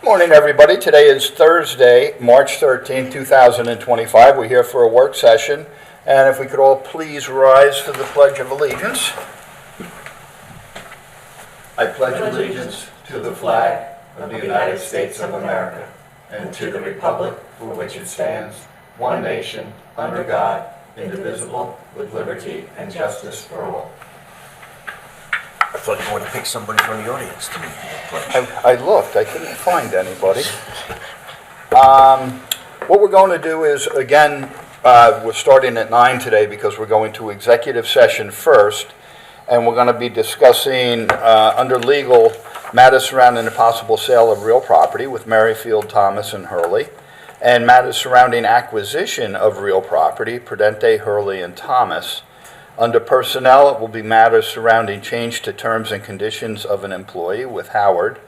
Morning, everybody. Today is Thursday, March 13, 2025. We're here for a work session, and if we could all please rise for the Pledge of Allegiance. I pledge allegiance to the flag of the United States of America and to the republic for which it stands, one nation, under God, indivisible, with liberty and justice for all. I thought you wanted to pick somebody from the audience to me. I looked. I couldn't find anybody. What we're going to do is, again, we're starting at 9 today because we're going to executive session first, and we're going to be discussing, under legal, matters surrounding the possible sale of real property with MERRIFIELD, Thomas, and HURLEY, and matters surrounding acquisition of real property, PRUDENTI, HURLEY, and Thomas. Under personnel, it will be matters surrounding change to terms and conditions of an employee with Howard.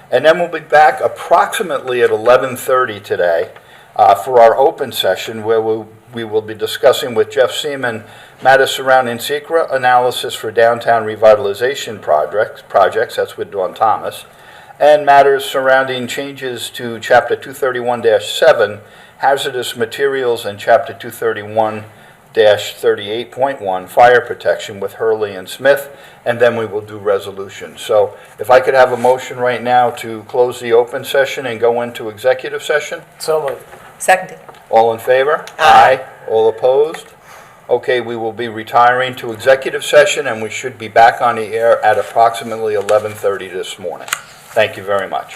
And then we'll be back approximately at 11:30 today for our open session where we will be discussing with Jeff Seeman matters surrounding SEQRA analysis for downtown revitalization projects, that's with Dawn Thomas, and matters surrounding changes to Chapter 231-7, hazardous materials, and Chapter 231-38.1, fire protection with Hurley and Smith, and then we will do resolution. So if I could have a motion right now to close the open session and go into executive session? So moved. Seconded. All in favor? Aye. All opposed? Okay, we will be retiring to executive session, and we should be back on the air at approximately 11:30 this morning. Thank you very much.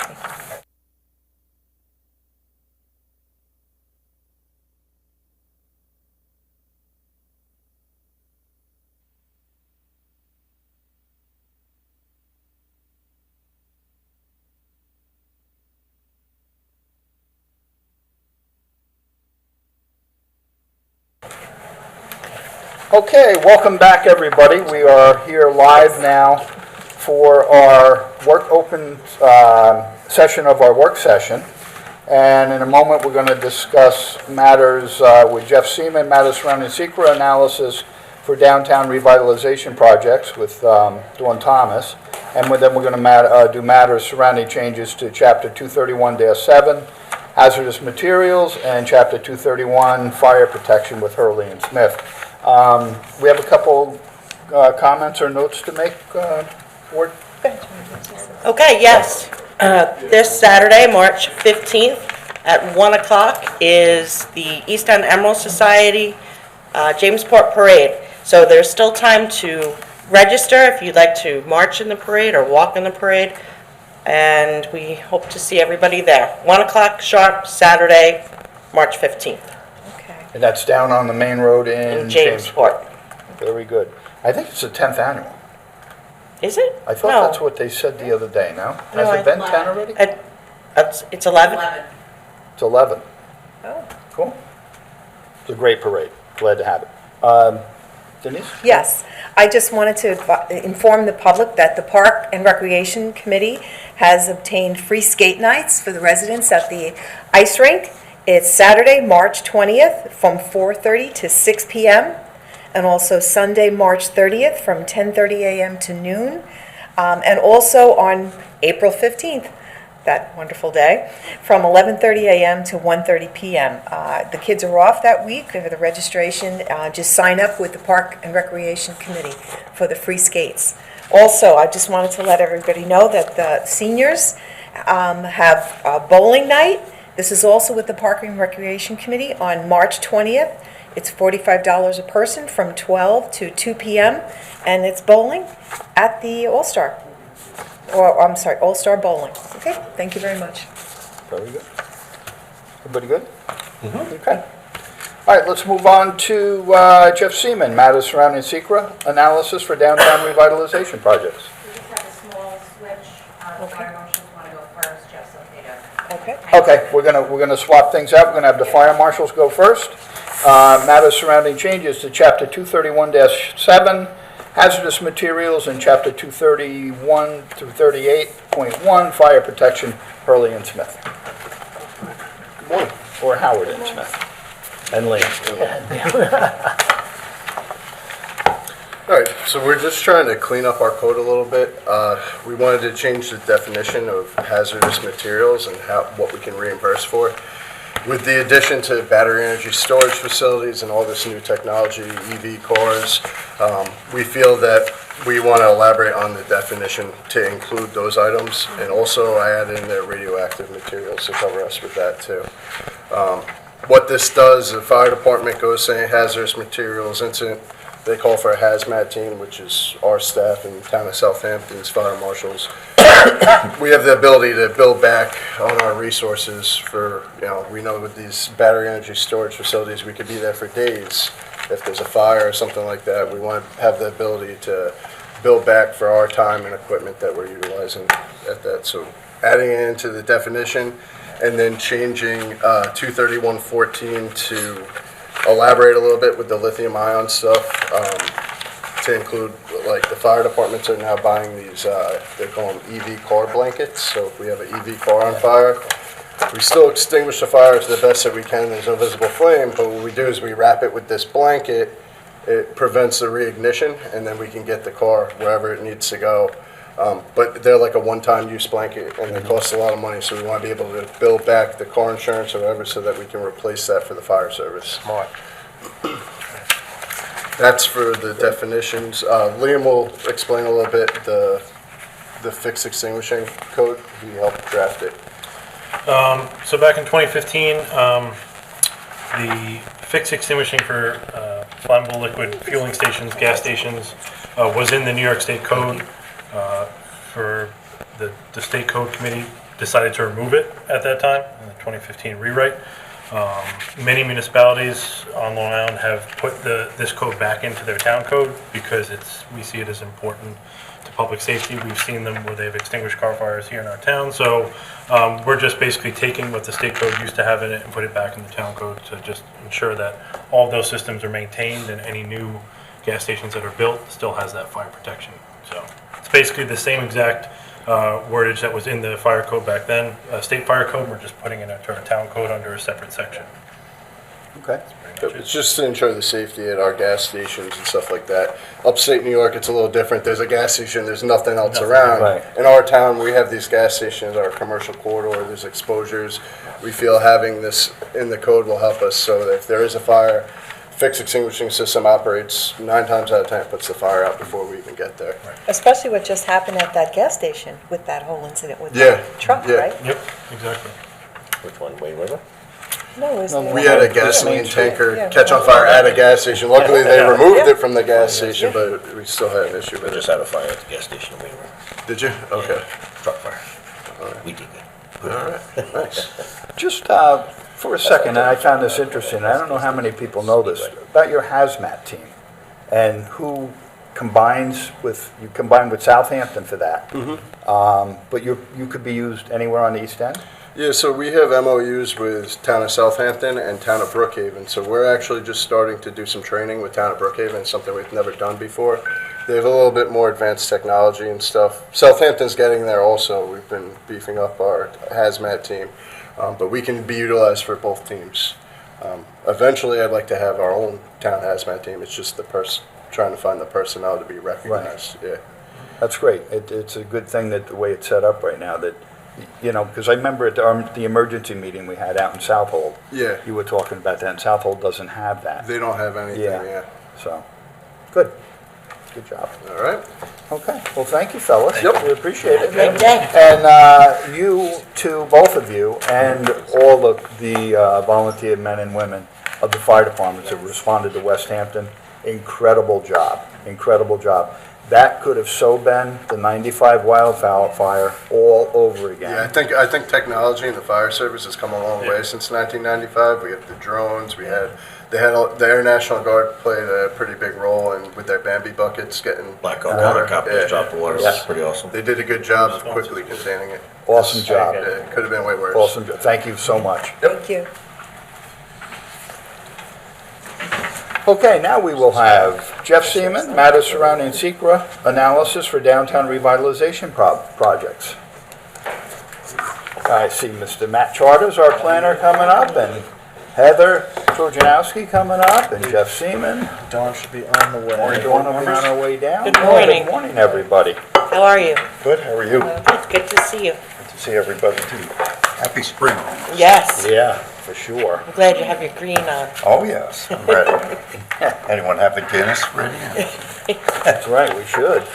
Okay, welcome back, everybody. We are here live now for our open session of our work session. And in a moment, we're going to discuss matters with Jeff Seeman, matters surrounding SEQRA analysis for downtown revitalization projects with Dawn Thomas. And then we're going to do matters surrounding changes to Chapter 231-7, hazardous materials, and Chapter 231, fire protection with Hurley and Smith. We have a couple comments or notes to make, Ward? Okay, yes. This Saturday, March 15th at 1 o'clock is the East End Emerald Society Jamesport Parade. So there's still time to register if you'd like to march in the parade or walk in the parade. And we hope to see everybody there. 1 o'clock sharp, Saturday, March 15th. And that's down on the main road in Jamesport. Very good. I think it's the 10th annual. Is it? I thought that's what they said the other day, no? Has it been 10 already? It's 11. It's 11. Oh. Cool. It's a great parade. Glad to have it. Denise? Yes, I just wanted to inform the public that the Park and Recreation Committee has obtained free skate nights for the residents at the ice rink. It's Saturday, March 20th from 4:30 to 6 p.m. and also Sunday, March 30th from 10:30 a.m. to noon. And also on April 15th, that wonderful day, from 11:30 a.m. to 1:30 p.m. The kids are off that week for the registration. Just sign up with the Park and Recreation Committee for the free skates. Also, I just wanted to let everybody know that the seniors have a bowling night. This is also with the Park and Recreation Committee on March 20th. It's $45 a person from 12 to 2 p.m. and it's bowling at the All-Star. All-Star Bowling. Okay, thank you very much. Very good. Everybody good? Mm-hmm. Okay. All right, let's move on to Jeff Seeman, matters surrounding SEQRA analysis for downtown revitalization projects. We just have a small switch. Fire marshals want to go first, Jeff's okay to. Okay. Okay, we're gonna swap things out. We're gonna have the fire marshals go first. Matters surrounding changes to Chapter 231-7, hazardous materials, and Chapter 231 through 38.1, fire protection, Hurley and Smith. Or Howard and Smith. And Lee. All right, so we're just trying to clean up our code a little bit. We wanted to change the definition of hazardous materials and what we can reimburse for. With the addition to battery energy storage facilities and all this new technology, EV cars, we feel that we want to elaborate on the definition to include those items. And also I added in there radioactive materials to cover us with that too. What this does, the fire department goes saying hazardous materials incident, they call for a hazmat team, which is our staff in the town of Southampton's fire marshals. We have the ability to build back on our resources for, we know with these battery energy storage facilities, we could be there for days. If there's a fire or something like that, we want to have the ability to build back for our time and equipment that we're utilizing at that. So adding it into the definition and then changing 231.14 to elaborate a little bit with the lithium ion stuff, to include, like, the fire departments are now buying these, they call them EV car blankets. So if we have an EV car on fire, we still extinguish the fire to the best that we can. There's no visible flame, but what we do is we wrap it with this blanket. It prevents the reignition, and then we can get the car wherever it needs to go. But they're like a one-time use blanket, and they cost a lot of money, so we want to be able to build back the car insurance or whatever so that we can replace that for the fire service. Smart. That's for the definitions. Liam will explain a little bit the fixed extinguishing code. He helped draft it. So back in 2015, the fixed extinguishing for flammable liquid fueling stations, gas stations, was in the New York State Code. For the State Code Committee decided to remove it at that time in the 2015 rewrite. Many municipalities on Long Island have put this code back into their town code because we see it as important to public safety. We've seen them where they've extinguished car fires here in our town. So we're just basically taking what the state code used to have in it and put it back in the town code to just ensure that all of those systems are maintained and any new gas stations that are built still has that fire protection. So it's basically the same exact wordage that was in the fire code back then, state fire code. We're just putting it into our town code under a separate section. Okay. It's just to ensure the safety at our gas stations and stuff like that. Upstate New York, it's a little different. There's a gas station, there's nothing else around. Right. In our town, we have these gas stations, our commercial corridor, there's exposures. We feel having this in the code will help us so that if there is a fire, fixed extinguishing system operates 9 times out of 10, puts the fire out before we even get there. Especially what just happened at that gas station with that whole incident with Yeah, the truck, yeah. right? Yep, exactly. Which one, Wade River? No, it was the- We had a gasoline Yeah. tanker catch on fire at a gas station. Luckily, they removed it from the gas station, but we still had an issue We with just it. had a fire at the gas station in Wade River. Did you? Okay. Truck fire. We did good. All right, nice. Just for a second, and I found this interesting, I don't know how many people know this, about your hazmat team and who combines with, you combine with Southampton for that. But you could be used anywhere on the East End? Yeah, so we have MOUs with Town of Southampton and Town of Brookhaven. So we're actually just starting to do some training with Town of Brookhaven, something we've never done before. They have a little bit more advanced technology and stuff. Southampton's getting there also. We've been beefing up our hazmat team. But we can be utilized for both teams. Eventually, I'd like to have our own town hazmat team. It's just trying to find the personnel to be recognized. Yeah. That's great. It's a good thing that the way it's set up right now, that, because I remember at the emergency meeting we had out in Southold. Yeah. You were talking about that, and Southold doesn't have that. They don't have anything, yeah. So, good. Good job. All right. Okay, well, thank you, fellas. Yep. We appreciate it. Great day. And you two, both of you, and all of the volunteer men and women of the fire departments that responded to West Hampton, incredible job, incredible job. That could have so been the 95 wildfire all over again. Yeah, I think technology in the fire service has come a long way since 1995. We have the drones. The Air National Guard played a pretty big role with their Bambi buckets getting Blackout water. helicopters Yeah. drop the water. Yeah. That's pretty awesome. They did a good job of quickly containing it. Awesome job. Yeah, it could have been way worse. Awesome job. Thank you so much. Thank you. Okay, now we will have Jeff Seeman, matters surrounding SEQRA analysis for downtown revitalization projects. I see Mr. Matt Charters, our planner, coming up, and Heather Trojanowski coming up, and Jeff Seeman. Dawn should be on the way. We're doing them on our way down. Good morning. Good morning, everybody. How are you? Good, how are you? It's good to see you. Good to see everybody too. Happy spring. Yes. Yeah, for sure. I'm glad you have your green on. Oh, yes, I'm ready. Anyone have the Guinness ready? That's right, we should.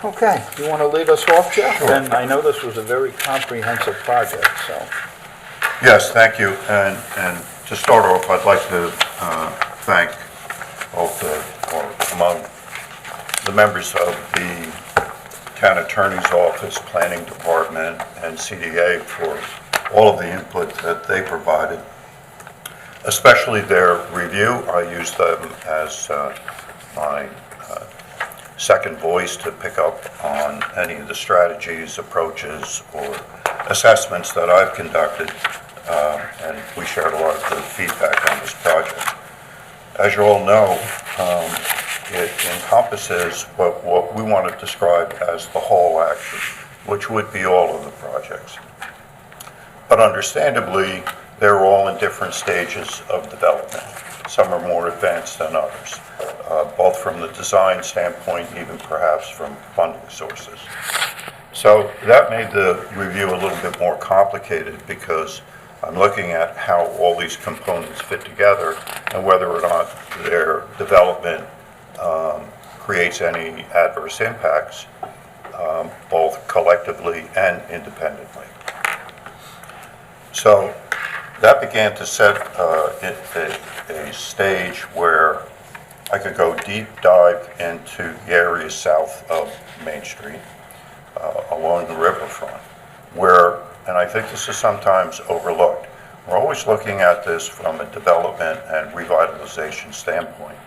Okay, you want to lead us off, Jeff? Sure. And I know this was a very comprehensive project, so. Yes, thank you. And to start off, I'd like to thank both or among the members of the Town Attorney's Office, Planning Department, and CDA for all of the input that they provided, especially their review. I use them as my second voice to pick up on any of the strategies, approaches, or assessments that I've conducted, and we shared a lot of good feedback on this project. As you all know, it encompasses what we want to describe as the whole action, which would be all of the projects. But understandably, they're all in different stages of development. Some are more advanced than others, both from the design standpoint, even perhaps from funding sources. So that made the review a little bit more complicated because I'm looking at how all these components fit together and whether or not their development creates any adverse impacts, both collectively and independently. So that began to set a stage where I could go deep dive into the areas south of Main Street, along the riverfront, where, and I think this is sometimes overlooked, we're always looking at this from a development and revitalization standpoint.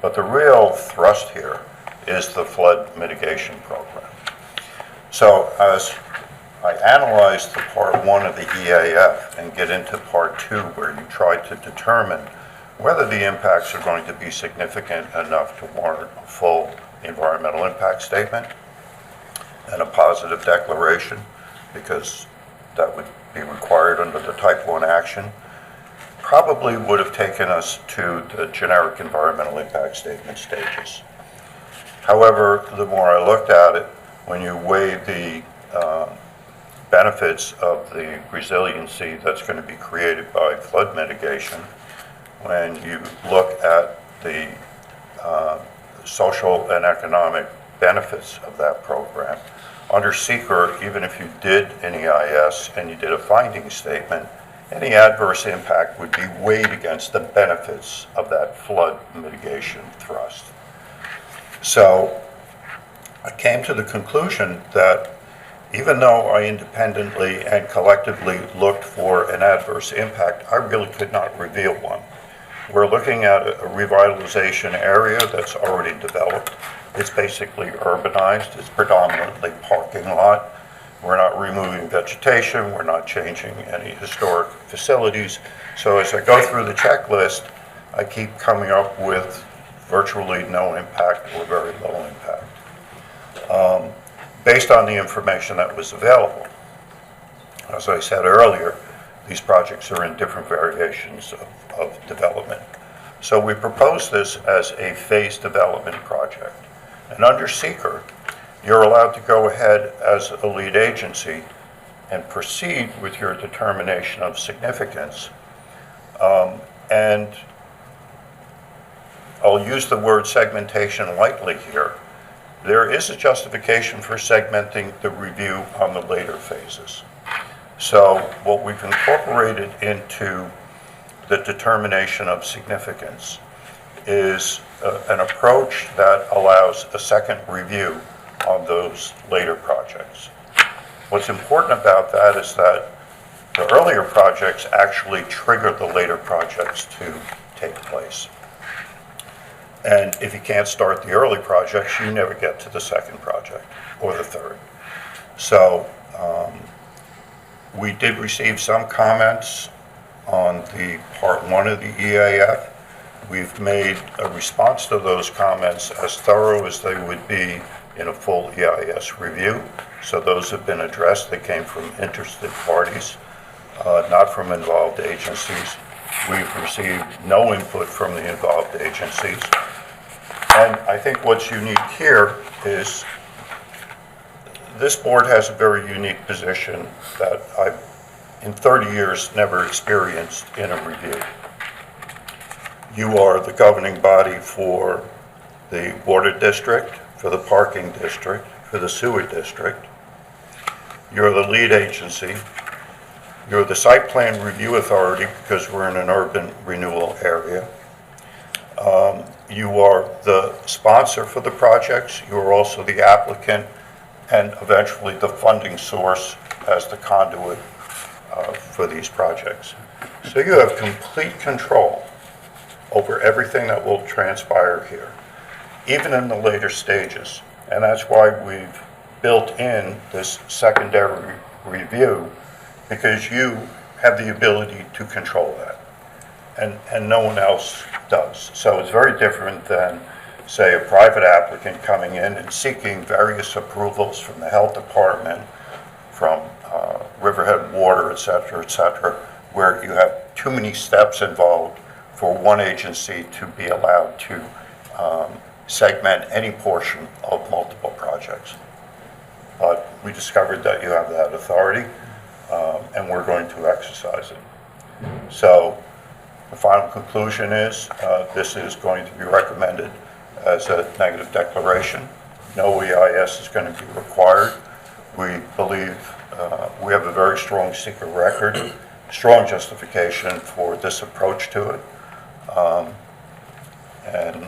But the real thrust here is the flood mitigation program. So as I analyzed the part one of the EAF and get into part two, where you try to determine whether the impacts are going to be significant enough to warrant a full environmental impact statement and a positive declaration, because that would be required under the type 1 action, probably would have taken us to the generic environmental impact statement stages. However, the more I looked at it, when you weigh the benefits of the resiliency that's going to be created by flood mitigation, when you look at the social and economic benefits of that program, under SEQRA, even if you did an EIS and you did a finding statement, any adverse impact would be weighed against the benefits of that flood mitigation thrust. So I came to the conclusion that even though I independently and collectively looked for an adverse impact, I really could not reveal one. We're looking at a revitalization area that's already developed. It's basically urbanized. It's predominantly parking lot. We're not removing vegetation. We're not changing any historic facilities. So as I go through the checklist, I keep coming up with virtually no impact or very low impact, based on the information that was available. As I said earlier, these projects are in different variations of development. So we propose this as a phased development project. And under SEQRA, you're allowed to go ahead as a lead agency and proceed with your determination of significance. And I'll use the word segmentation lightly here. There is a justification for segmenting the review on the later phases. So what we've incorporated into the determination of significance is an approach that allows a second review on those later projects. What's important about that is that the earlier projects actually trigger the later projects to take place. And if you can't start the early projects, you never get to the second project or the third. So we did receive some comments on the part one of the EAF. We've made a response to those comments as thorough as they would be in a full EIS review. So those have been addressed. They came from interested parties. not from involved agencies. We've received no input from the involved agencies. And I think what's unique here is this board has a very unique position that I've, in 30 years, never experienced in a review. You are the governing body for the water district, for the parking district, for the sewer district. You're the lead agency. You're the site plan review authority because we're in an urban renewal area. You are the sponsor for the projects. You are also the applicant and eventually the funding source as the conduit for these projects. So you have complete control over everything that will transpire here, even in the later stages. And that's why we've built in this secondary review, because you have the ability to control that, and no one else does. So it's very different than, say, a private applicant coming in and seeking various approvals from the health department, from Riverhead Water, et cetera, where you have too many steps involved for one agency to be allowed to segment any portion of multiple projects. But we discovered that you have that authority, and we're going to exercise it. So the final conclusion is this is going to be recommended as a negative declaration. No EIS is going to be required. We believe we have a very strong SEQRA record, strong justification for this approach to it. And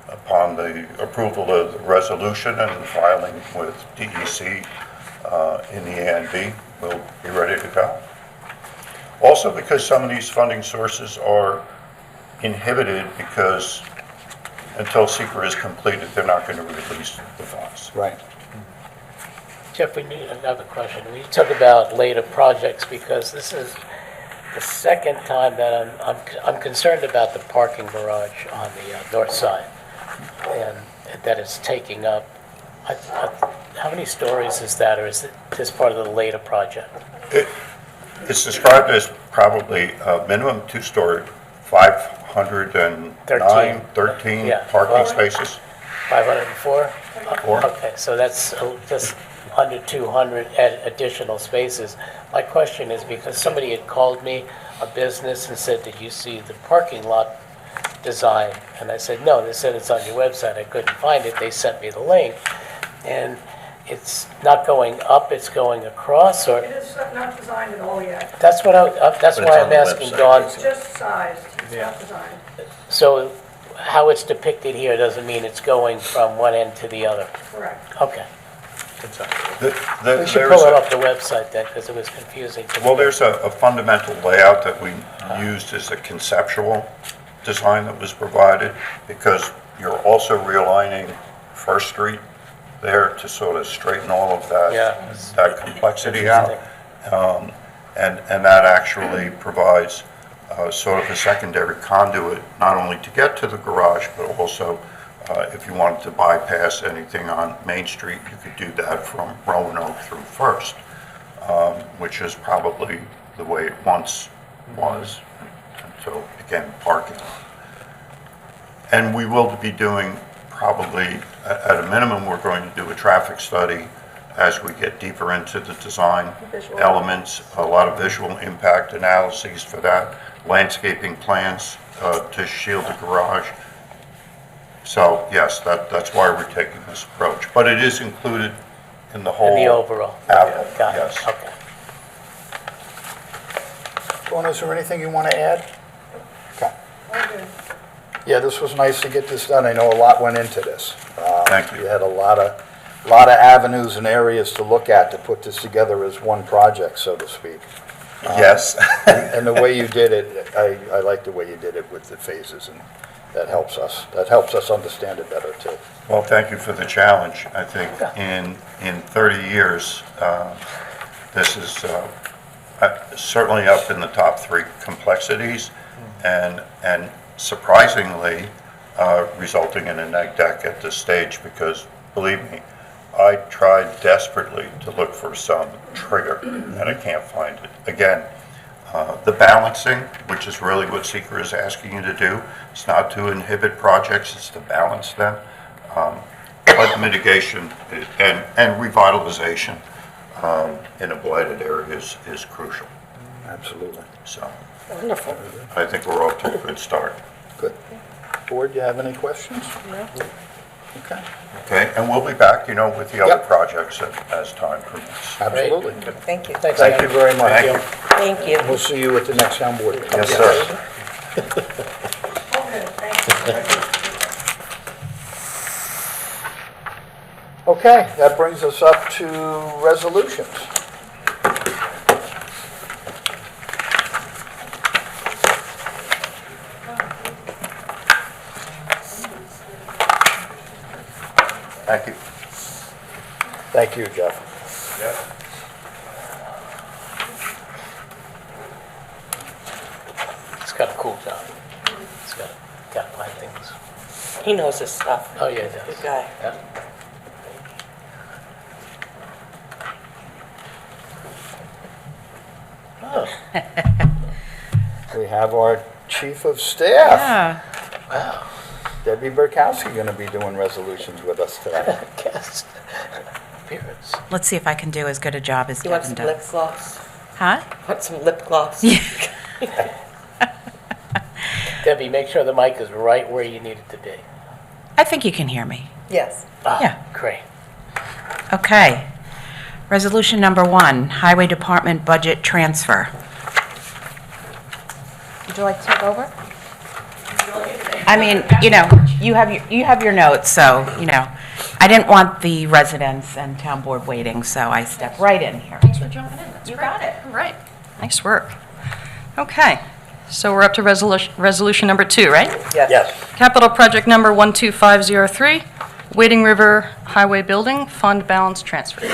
upon the approval of the resolution and the filing with DEC in the ANB, we'll be ready to go. Also, because some of these funding sources are inhibited because until SEQRA is completed, they're not going to release the funds. Right. Jeff, we need another question. We talk about later projects because this is the second time that I'm concerned about the parking garage on the north side, and that it's taking up. How many stories is that, or is it this part of the later project? It's described as probably a minimum two-story, 509, 13 Yeah. parking spaces. 504? Four. Okay, so that's just under 200 additional spaces. My question is because somebody had called me, a business, and said, did you see the parking lot design? And I said, no. They said it's on your website. I couldn't find it. They sent me the link. And it's not going up, it's going across, or? It is not designed at all yet. That's what that's But why it's on I'm the asking website. Dawn. It's just sized, it's not designed. So how it's depicted here doesn't mean it's going from one end to the other. Correct. Okay. The- We should there's pull it a- off the website then, because it was confusing to me. Well, there's a fundamental layout that we used as a conceptual design that was provided, because you're also realigning First Street there to sort of straighten all of that, Yeah. that complexity out. And that actually provides sort of a secondary conduit, not only to get to the garage, but also if you wanted to bypass anything on Main Street, you could do that from Roanoke through First, which is probably the way it once was until it became parking. And we will be doing probably, at a minimum, we're going to do a traffic study as we get deeper into the design elements, a lot of visual impact analyses for that, landscaping plans to shield the garage. So yes, that's why we're taking this approach. But it is included in the whole. In the overall. Apple, Got it, yes. okay. Dawn, is there anything you want to add? Okay. Yeah, this was nice to get this done. I know a lot went into this. Thank you. You had a lot of avenues and areas to look at to put this together as one project, so to speak. Yes. And the way you did it, I like the way you did it with the phases, and that helps us. That helps us understand it better, too. Well, thank you for the challenge. I think in 30 years, this is certainly up in the top 3 complexities, and surprisingly resulting in a neg deck at this stage, because believe me, I tried desperately to look for some trigger and I can't find it. Again, the balancing, which is really what SEQRA is asking you to do. It's not to inhibit projects, it's to balance them. Flood mitigation and revitalization in a blighted area is crucial. Absolutely. So Wonderful. I think we're off to a good start. Good. Board, do you have any questions? No? Okay. Okay, and we'll be back, with the other Yep. projects as time permits. Absolutely. Thank you. Thanks, Thank Ann. you very much. Thank you. Thank you. We'll see you at the next town board meeting. Yes, sir. Okay, thank you. Okay, that brings us up to resolutions. Thank you. Thank you, Jeff. He's got a cool job. He's got to find things. He knows his stuff. Oh, yeah, he does. Good guy. Yeah. Oh, We have our chief of staff, Yeah, wow. Debbie Burkowski, going to be doing resolutions with us today. Guest appearance. let's see if I can do as good a job as You want Devin some lip does. gloss? Huh? Want some lip gloss? Debbie, make sure the mic is right where you need it to be. I think you can hear me. Yes. Ah, Yeah. Great. Okay. Resolution number 1, Highway Department Budget Transfer. Would you like to take over? I mean, you have your notes, so, I didn't want the residents and town board waiting, so I stepped right in here. Thanks for jumping in. That's You great. got it. All right. Nice work. Okay. So we're up to resolution number 2, right? Yes. Capital project number 12503, Wading River Highway Building, fund balance transfer.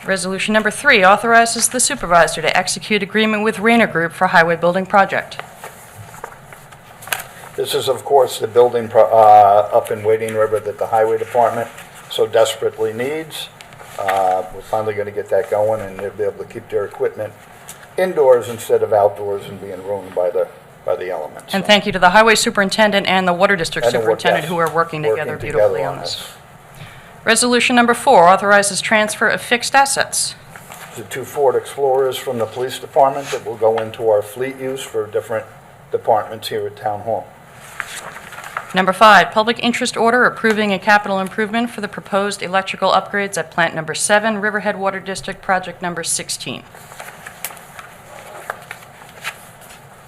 Resolution number 3 authorizes the supervisor to execute agreement with Rayner Group for highway building project. This is, of course, the building up in Wading River that the highway department so desperately needs. We're finally going to get that going, and they'll be able to keep their equipment indoors instead of outdoors and being ruined by the elements. And thank you to the highway superintendent and the water district And the superintendent yes, who are working together together beautifully on this. Resolution number 4 authorizes transfer of fixed assets. The 2 Ford Explorers from the police department that will go into our fleet use for different departments here at Town Hall. Number 5, public interest order approving a capital improvement for the proposed electrical upgrades at plant number 7, Riverhead Water District, project number 16.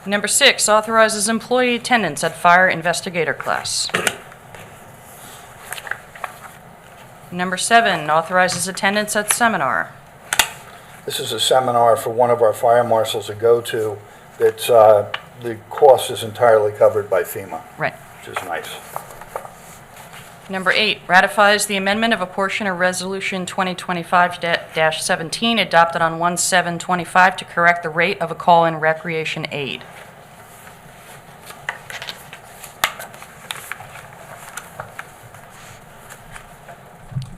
Number 6, authorizes employee attendance at fire investigator class. Number 7, authorizes attendance at seminar. This is a seminar for one of our fire marshals to go to that's, the cost is entirely covered by FEMA, Right. which is nice. Number 8, ratifies the amendment of a portion of Resolution 2025-17 adopted on 1/7/25 to correct the rate of a call-in recreation aid.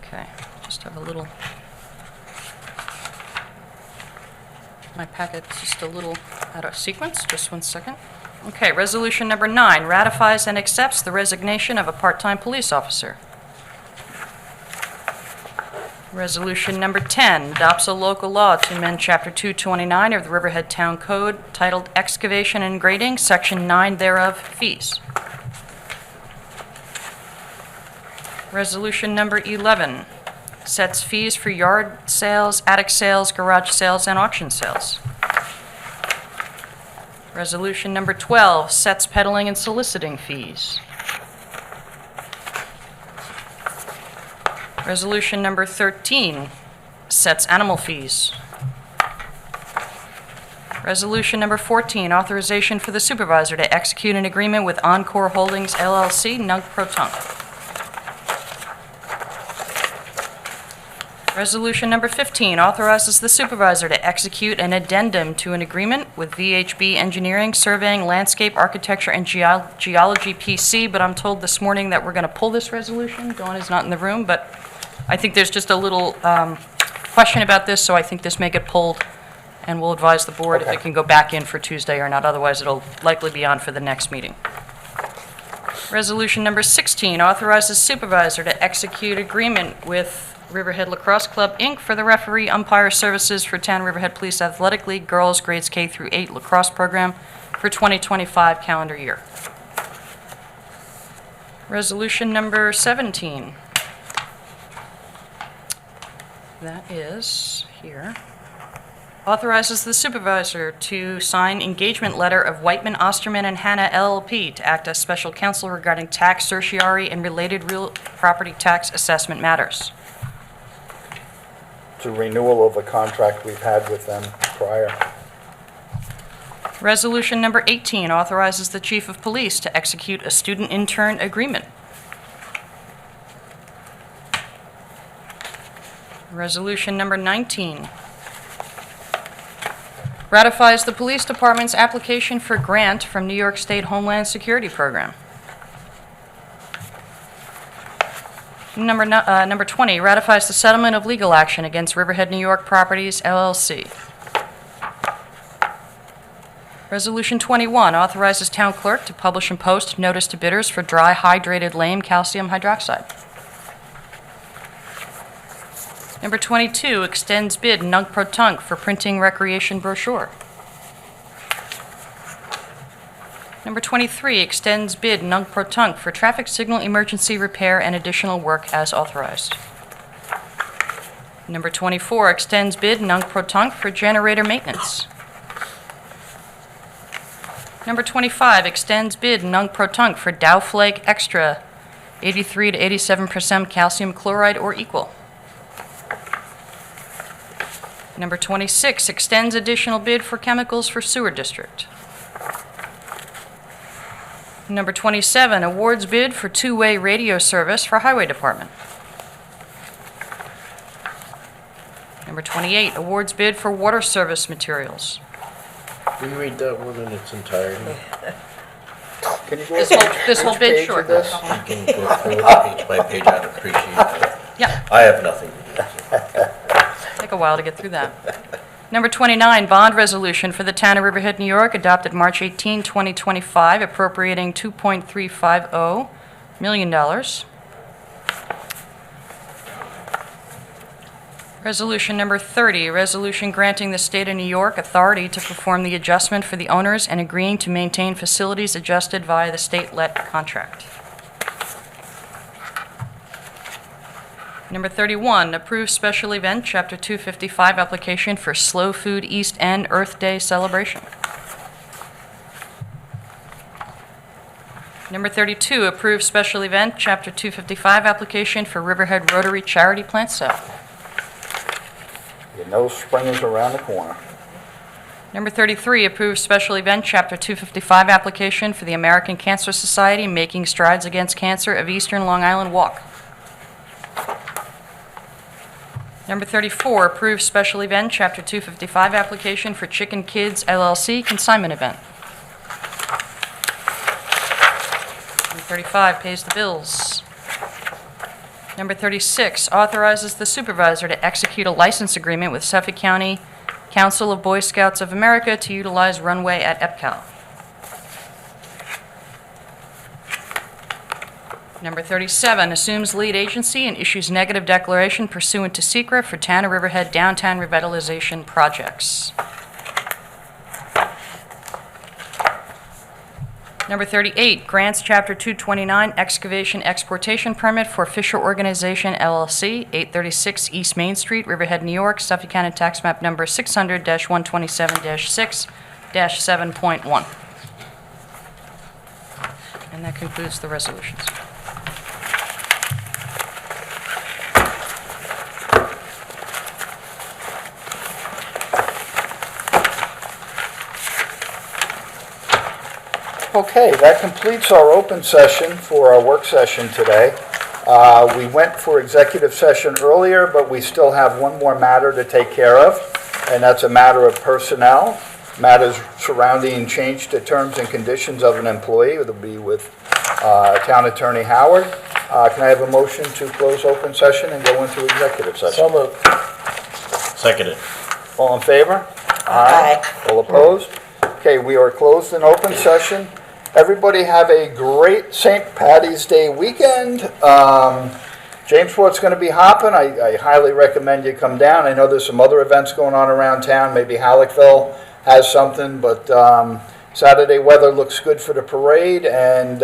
Okay, just have a little, my packet's just a little out of sequence, just one second. Okay, resolution number 9, ratifies and accepts the resignation of a part-time police officer. Resolution number 10, adopts a local law to amend Chapter 229 of the Riverhead Town Code titled Excavation and Grading, Section 9 thereof, Fees. Resolution number 11, sets fees for yard sales, attic sales, garage sales, and auction sales. Resolution number 12, sets peddling and soliciting fees. Resolution number 13, sets animal fees. Resolution number 14, authorization for the supervisor to execute an agreement with Encore Holdings LLC, Nunc Pro Tunc. Resolution number 15 authorizes the supervisor to execute an addendum to an agreement with VHB Engineering, Surveying, Landscape, Architecture, and Geology PC, but I'm told this morning that we're going to pull this resolution. Dawn is not in the room, but I think there's just a little question about this, so I think this may get pulled, and we'll advise the board if it can go back in for Tuesday or not. Otherwise, it'll likely be on for the next meeting. Resolution number 16 authorizes supervisor to execute agreement with Riverhead Lacrosse Club, Inc. for the referee umpire services for Town Riverhead Police Athletic League Girls Grades K through 8 lacrosse program for 2025 calendar year. Resolution number 17. That is here. Authorizes the supervisor to sign engagement letter of Whiteman, Osterman, and Hanna LLP to act as special counsel regarding tax certiorari and related real property tax assessment matters. It's a renewal of a contract we've had with them prior. Resolution number 18 authorizes the chief of police to execute a student intern agreement. Resolution number 19 ratifies the police department's application for grant from New York State Homeland Security Program. Number 20 ratifies the settlement of legal action against Riverhead New York Properties, LLC. Resolution 21 authorizes town clerk to publish and post notice to bidders for dry hydrated lame calcium hydroxide. Number 22 extends bid nunc-pro-tunc for printing recreation brochure. Number 23 extends bid nunc-pro-tunc for traffic signal emergency repair and additional work as authorized. Number 24 extends bid nunc-pro-tunc for generator maintenance. Number 25 extends bid nunc-pro-tunc for Dow Flake Extra 83 to 87% calcium chloride or equal. Number 26 extends additional bid for chemicals for sewer district. Number 27 awards bid for two-way radio service for highway department. Number 28 awards bid for water service materials. Will you read that one in its entirety? Can you go This whole which bid page short. of this? You can go through it page by page, I'd appreciate that. Yeah, I have nothing to do. take a while to get through that. Number 29, bond resolution for the town of Riverhead, New York, adopted March 18, 2025, appropriating $2.350 million. Resolution number 30, resolution granting the state of New York authority to perform the adjustment for the owners and agreeing to maintain facilities adjusted via the state-let contract. Number 31, approve special event, Chapter 255 application for Slow Food East End Earth Day celebration. Number 32, approve special event, Chapter 255 application for Riverhead Rotary Charity Plant Sale. You know spring is around the corner. Number 33, approve special event, Chapter 255 application for the American Cancer Society Making Strides Against Cancer of Eastern Long Island Walk. Number 34, approve special event, Chapter 255 application for Chicken Kids LLC consignment event. Number 35, pays the bills. Number 36, authorizes the supervisor to execute a license agreement with Suffolk County Council of Boy Scouts of America to utilize runway at EPCAL. Number 37, assumes lead agency and issues negative declaration pursuant to SEQRA for Town of Riverhead downtown revitalization projects. Number 38, grants Chapter 229 excavation exportation permit for Fisher Organization LLC, 836 East Main Street, Riverhead, New York, Suffolk County Tax Map Number 600-127-6-7.1. And that concludes the resolutions. Okay, that completes our open session for our work session today. We went for executive session earlier, but we still have one more matter to take care of, and that's a matter of personnel, matters surrounding change to terms and conditions of an employee. It'll be with Town Attorney Howard. Can I have a motion to close open session and go into executive session? So moved. Seconded. All in favor? Aye. All opposed? Okay, we are closed in open session. Everybody have a great St. Patty's Day weekend. Jamesport's going to be hopping. I highly recommend you come down. I know there's some other events going on around town. Maybe Halleckville has something, but Saturday weather looks good for the parade, and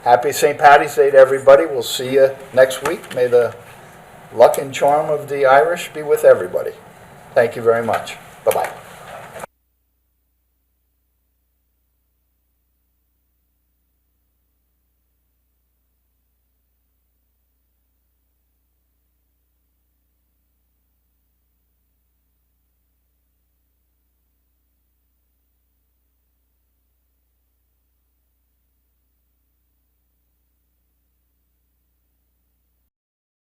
happy St. Patty's Day to everybody. We'll see you next week. May the luck and charm of the Irish be with everybody. Thank you very much. Bye-bye.